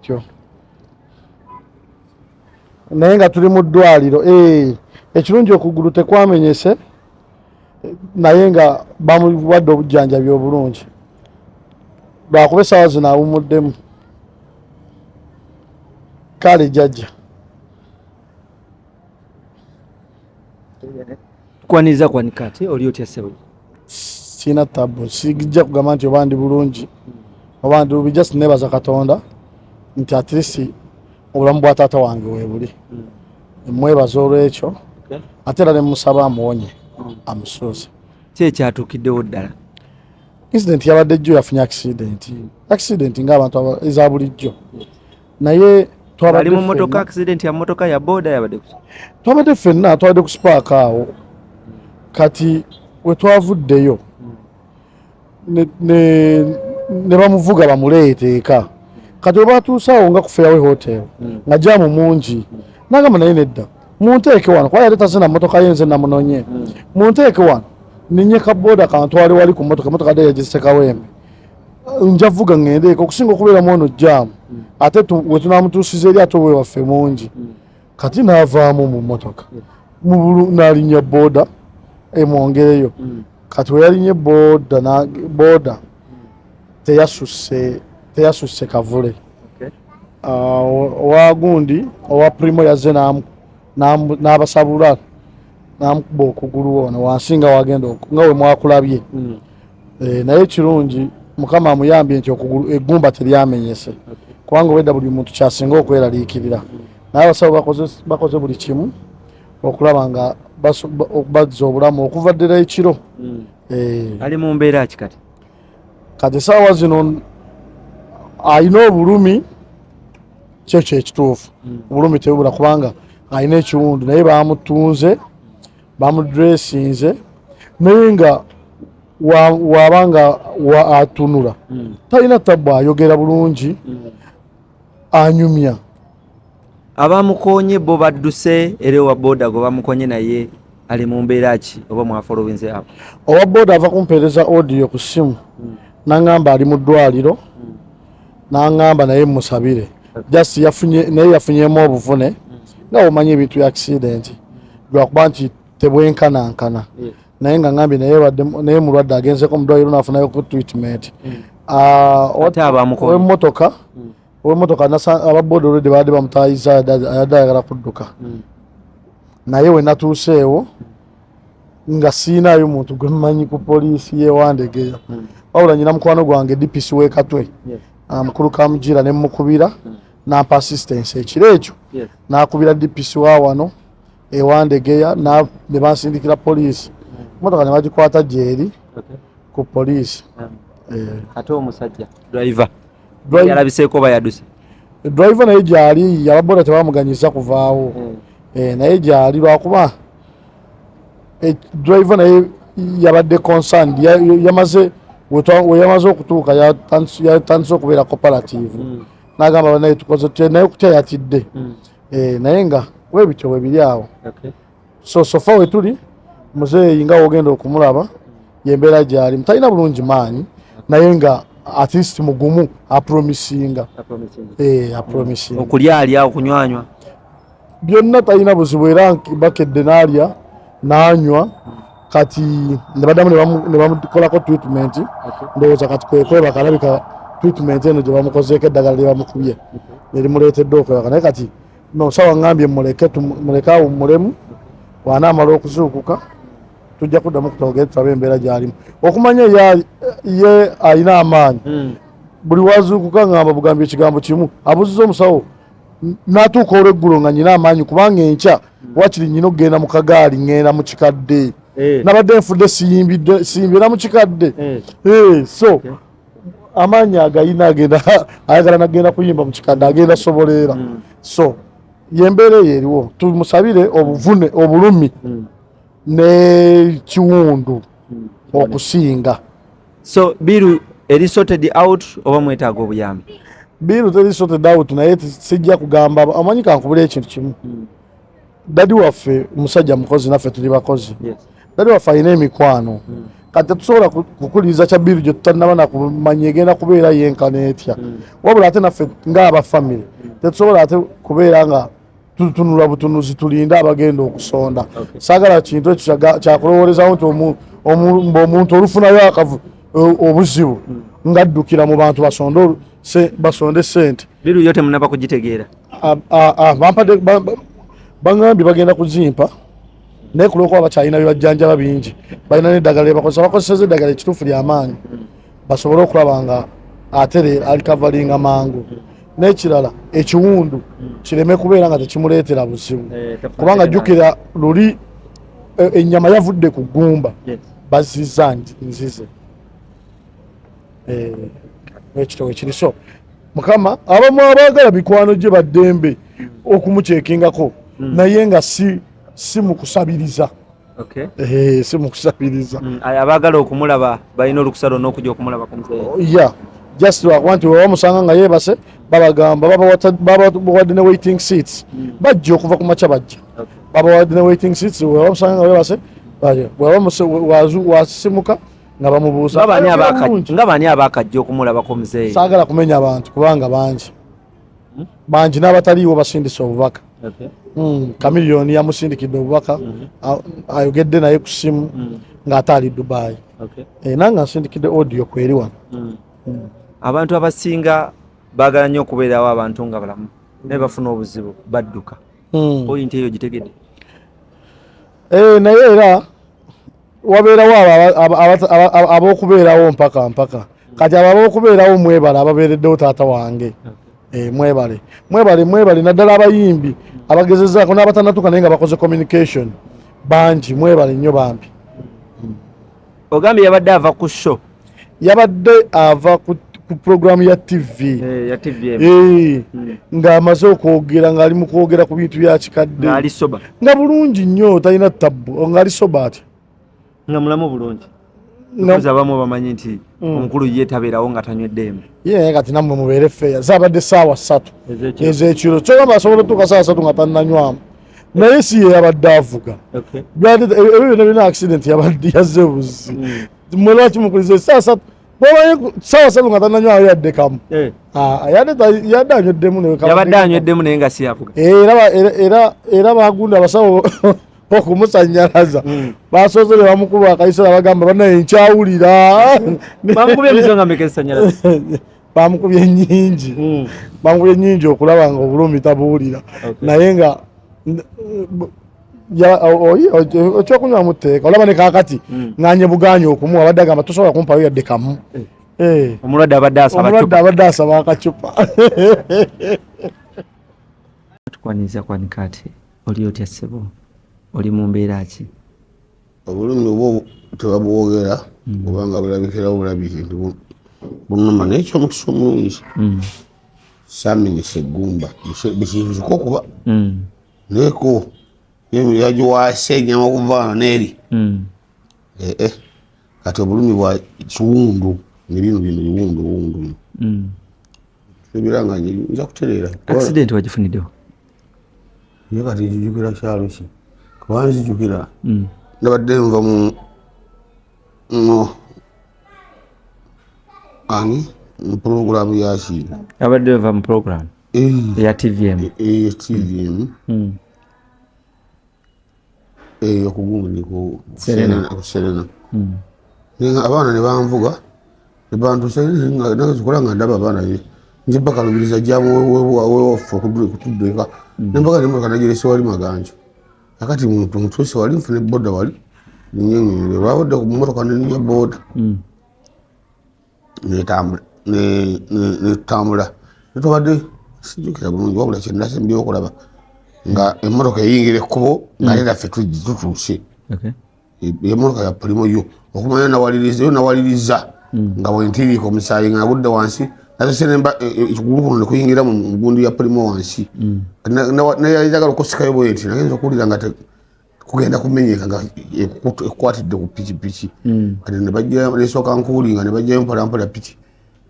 bwetyo naye nga tuli mu ddwaliro ekirungi okugulu tekwamenyese naye nga bamuwadde obujjanjabi obulungi lwakuba essaawa zino awumuddemu kale jjajja kwaniriza kwanika ati oli otya ssebo sina tabu sijja kugamba nti oba ndi bulungi oba ndi bubi just nebaza Katonda nti at least obulamu bwa taata wange weebuli mwebaza olw'ekyo ate era ne musaba amuwonye amusuuze kyekyatuukiddewo ddala incident yabadde jjo yafunye accident ng'abantu eza bulijjo naye ali mu motoka accident ya motoka ya boda yabadde twabadde ffenna twabadde ku spark awo kati we twavuddeyo ne bamuvuga bamuleete eka kati we batuuse awo nga ku Fairway Hotel nga jaamu mungi nagamba naye nedda munteeke wano kuba yali tazina motoka ye nze namunonye munteeke wano ninye kaboda kantwale wali ku motoka dde yagisse kawembe nja vuga ŋŋendeeko okusinga okubeeramu ono jaamu ate we tunamutuusiza eri ate we waffe mungi kati naavaamu mu motoka n'alinnya boda emwongereyo kati we yalinye boda teyasusse kavule owa gundi owa primo yazze n'abasabula namukuba okugulu ono wansi nga wagenda nga we mwakulabye naye ekirungi Mukama amuyambye nti okugulu eggumba teryamenyese kubanga obwedda buli muntu kyasinga okweraliikirira naye abasawo bakoze buli kimu okulaba nga bazza obulamu okuva ddala ekiro ali mu mbeera ki kati essaawa zino alina obulumi kyekyo ekituufu obulumi tebubula kubanga alina ekiwundu naye bamutunze bamudressinze naye nga wabanga atunula talina tabu ayogera bulungi anyumya abamukonye bo badduse era owa boda gwe bamukonye naye ali mu mbeera ki oba mwafolowinze apo owa boda ava kumpeereza audio ku ssimu n'aŋŋamba ali mu ddwaliro n'aŋŋamba naye musabire just yafunyeemu obuvune nga omanyi ebintu bya accident lwakuba nti tebwenkanankana naye nga ŋŋambye naye mulwadde agenzeko mu ddwaliro n'afunayo ku treatment ow'emmotoka ababoda olwedde baadde bamutayiza ayadde ayagala kudduka naye we natuuseewo nga siinaayo muntu gwe mmanyi ku poliisi y'ewandegeya wabula nyina mukwano gwange DPC w'Ekatwe mukulu Kamugira ne mukubira nampa assistance ekiro ekyo n'akubira DPC wa wano ewandegeya ne bansindikira poliisi motoka ne bagikwata gyeri ku poliisi ate omusajja driver yalabiseeko bayaduse driver naye gyali ababoda tebamuganyiza kuvaawo naye gyali lwakuba driver naye yabadde concerned yamaze okutuuka yatandise okubeera cooperative n'agamba banaye tukoze tutya naye kutya yatidde naye nga webityo we biri awo sofa we tuli muzeeyi nga wogenda okumulaba yembeera gyali mutalina bulungi maanyi naye nga at least mugumu apromisinga okulya alya okunywanywa byonna talina buzibu era bakedde n'alya n'anywa kati ne baddamu ne bamukolako treatment ndowooza kati kwebaka alabika treatment eno gye bamukozeeko eddagala lye bamukubye nerimuleetedde okwebaka naye kati nosawa ŋŋambye muleke awummulemu wanaamala okuzuukuka tujja kuddamu kutogere tulabe embeera gy'alimu okumanya ye alina amaanyi buli wazuukuka ŋŋamba bugambye ekigambo kimu abuuziza omusawo n'atuuka olw'eggulo nga nyina amaanyi kubanga enkya wakiri nyina okugenda mu kagaali ŋŋenda mu kikadde nabadde nfudde siyimbye na mu kikadde so amaanyi agayina ayagala nagenda kuyimba mu kikadde agenda soboleera so yembeera eyo eriwo tumusabire obuvune obulumi n'ekiwundu okusinga so biru eri sorted out oba mwetaaga obuyambi biru teri sorted out naye sijja kugamba amanyi kankubula ekintu kimu dadi waffe musajja mukozi naffe tuli bakozi dadi waffe alina emikwano kati tusobola kukuliza kya biru gye tutannaba nakumanya egenda kubeera yenkana etya wabula ate naffe ng'aba family tetusobola ate kubeera nga tutunula butunuzi tulinde abagenda okusonda saagala kintu ekyo kyakulowoolezawo nti omuntu olufunayo akavu obuzibu ngaddukira mu bantu basonde sente biru yo temunaba kugitegeera bangambye bagenda kuzimpa naye kulwokuba bakyalina bibajjanjaba bingi balina n'eddagala bakozeseza eddagala ekituufu ly'amaanyi basobole okulaba nga ate alikavalinga mangu n'ekirala ekiwundu kireme kubeera nga tekimuleetera buzibu kubanga jjukira luli ennyama yavudde ku ggumba bazizza nzize ekitowe kiri so mukama abamu abaagala mikwano gye baddembe okumukyekingako naye nga si mu kusabiriza si mu kusabiriza abaagala okumulaba balina olukusalo n'okujja okumulaba ku muzeeyi just nti webamusanga nga yeebase babagamba babawadde ne waiting seats bajja okuva ku makya bajja babawadde ne waiting seats webamusanga nga yeebase wasimuka nga bamubuuza nga bani abaakajja okumulabako muzeeyi saagala kumenya abantu kubanga bangi n'abataliiwo basindisa obubaka kamiliyoni yamusindikidde obubaka ayogedde naye ku simu ng'ate ali Dubai nange nsindikidde audio kweri wano abantu abasinga baagala nnyo okubeerawo abantu nga balamu naye bafuna obuzibu badduka poyinti eyo gitegedde naye era wabeerawo ab'okubeerawo mpaka kati abo ab'okubeerawo mwebale ababeereddewo taata wange mwebale naddala abayimbi abagezezaako n'abatanatuka naye nga bakoze communication bangi mwebale nnyo bambi ogambye yabadde ava ku show yabadde ava ku programu ya TV ng'amaze okwogera ng'ali mu kwogera ku bintu bya kikadde nga bulungi nnyo talina tabbu ng'ali soba ati nga mulamu bulungi abamu bamanyi nti omukulu ye tabeerawo nga tanyweddeemu ye kati nammwe mubeere feeya zaabadde ssaawa 3 ez'ekiro kyogamba asobola otuuka ssaawa 3 nga tannanywamu naye si ye yabadde avuga ebyo byonna birina accident yabadde yazze buzi mwe lwaki mukulize ssaawa 3 ssaawa 3 nga tannanywayo yadde kamu yadde anyweddemu naye nga si yavuga era bagunda abasawo okumusanyalaza basoze ne bamukuba akaisala bagamba banaye nkyawulira bamukubye emizo nga mekesanyalaza bamukubye nnyingi okulaba nga obulumi tabuwulira naye nga ekyokunywa muteeka olaba ne kaakati nganye buganye okumuwa abadde agamba tosobola kumpayo yadde kamu omulwadde abadde asaba akacupa tukwaniza kwanika ati oli otya ssebo oli mu mbeera ki obulumi obwo tebabwogera kubanga bulabikirawo bulabike nti bunuma naye ekyomukisa omulungi saaminyisa eggumba bikinzuka okuba neeko yemiraji wase enyama okuvaana neeri kati obulumi bwa kiwundu nebino biwundu ebiranga nja kutereera accident wagifuniddewo ye kati njijukira kyalo ki kuba nzijukira nabadde nva mu program yaki abadde nva mu program ya TVM okugumulika Serena abaana ne banvuga ne bantusakola nga ndaba abaana nje bakalubiriza jamuwewafe okutudeka nembaga nemotoka nagerese wali maganjo akati muntu mutwese wali nfune boda wali ninyenyere bawadde ku motoka nenya boda netambula netobadde sijukira bulungi wabula kyendase mbyo okulaba nga emotoka eyingira ekkubo nga liraffe tutuuse emotoka ya polimo yo okumanya nawaliriza nga bwentiriika omusaayi nga nagudde wansi nasesemba ekigulu kuno nekuyingira mu gundi ya polimo wansi nayagala okosikayo bwenti nagenza okuwulira nga kugenda kumenyeka nga ekukwatidde ku pikipiki kati nesooka nkuwulinga ne bajjayo mpolampola piki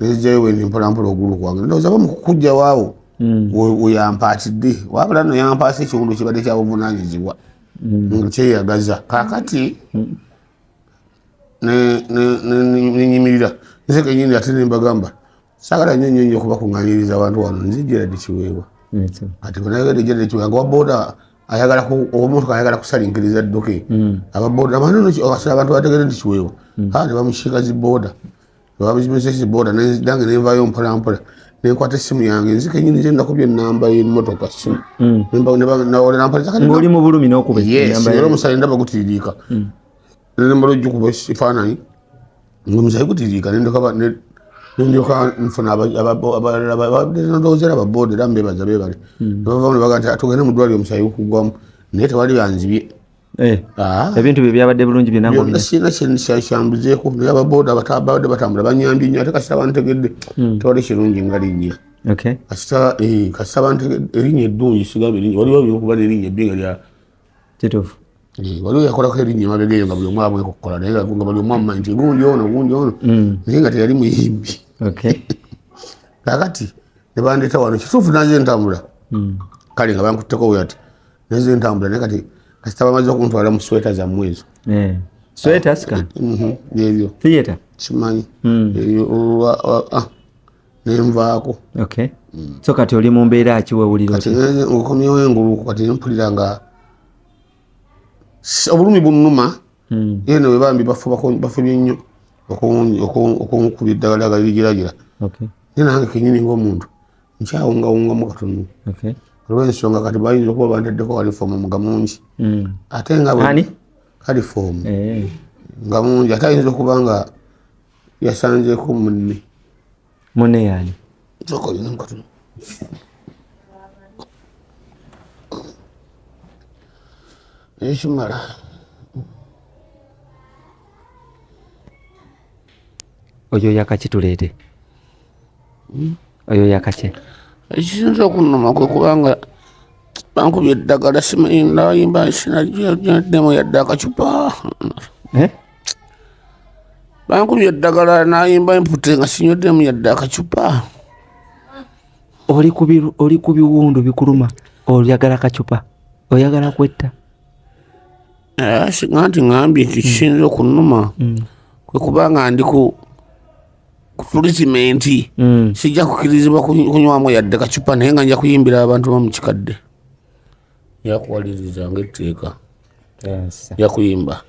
nezijjayo wendi mpolampola ogulu kwange ndowooza bamukujja waawo weyampaatidde wabula no yampaasa ekiwundu kibadde kyabuvunanyizibwa kyeyagaza kakati nenyimirira nze kenyini ate nembagamba sagala nnyo kubakuŋŋaanyiriza abantu wano nze Gerald Kiwewa ati bwenayogedde Gerald Kiwewa nga waboda omumotoka ayagala kusalinkiriza ddoke ababoda abantu bategere nti Kiwewa ne bamukiika ziboda bamuzimisa ziboda nange nenvayo mpolampola nenkwata essimu yange nze kenyini nze ndakubye ennamba y'emmotoka ssimu ng'oli mu bulumi n'okuba era omusale ndaba gutiriika nembala ojjukuba ekifaananyi ngaomusale gutiriika nendyoka nfuna ndowooza era ababoda era mbebaza bebale nebavamu nebaga nti tugende mu ddwaliro omusale gukugwamu naye tewali yanzibye ebintu bye byabadde bulungi byonna sina kyambuzeeko naye ababoda babadde batambula banyambye nnyo ate kasita bantegedde tewali kirungi nga linnya kasita bantegedde erinnya eddungi sigambe erinnya waliwo byokuba nerinnya ebbinga lya kituufu waliwo yakolako erinnya emabega eyo nga buli omu amwekukola naye nga buli omu amumanyi nti gundi ono naye nga teyali muyimbi kakati nebandeeta wano kituufu nanze ntambula kale nga bankutteko weyati nanze ntambula naye kati kasita bamaze okuntwala mu sweta zammwe ezo ebyo kimanyi nenvaako so kati oli mu mbeera ki wewulira kati okomyewo engulu kati nempulira nga obulumi bunnuma yene webambi bafubye nnyo okunkubya eddagala ligiragira naye nange kenyini ngaomuntu nkyawungawungamu katono olw'ensonga kati bayinza okuba banteddeko kalifoomu nga mungi ate nga kalifoomu nga mungi ate ayinza okuba nga yasanzeeko munne yaani katono ekimala oyo yakakituleete oyo yakaki ekisinza okunnuma kwe kubanga bankubye eddagala simanyi ndayimba sinaddemu yadde akacupa bankubye eddagala nayimba empute nga sinyoddemu yadde akacupa oli ku biwundu bikuluma oyagala kacupa oyagala kwetta singa nti ngambye nti kisinza okunnuma kwe kubanga ndi ku tulisimenti sijja kukirizibwa kunywamu yadde kacupa naye nga nja kuyimbira abantu bamukikadde yakuwaliriza ngaetteeka yakuyimba